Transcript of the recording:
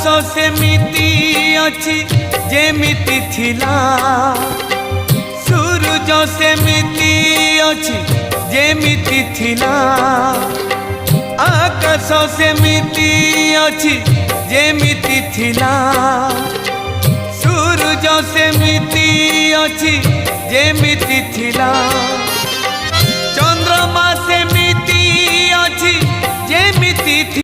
आकाश सेमिति अछि जेमिति थिला सूरज सेमिति अछि जेमिति थिला आकाश सेमिति अछि जेमिति थिला सूरज सेमिति अछि जेमिति थिला चंद्रमा सेमिति अछि जेमिति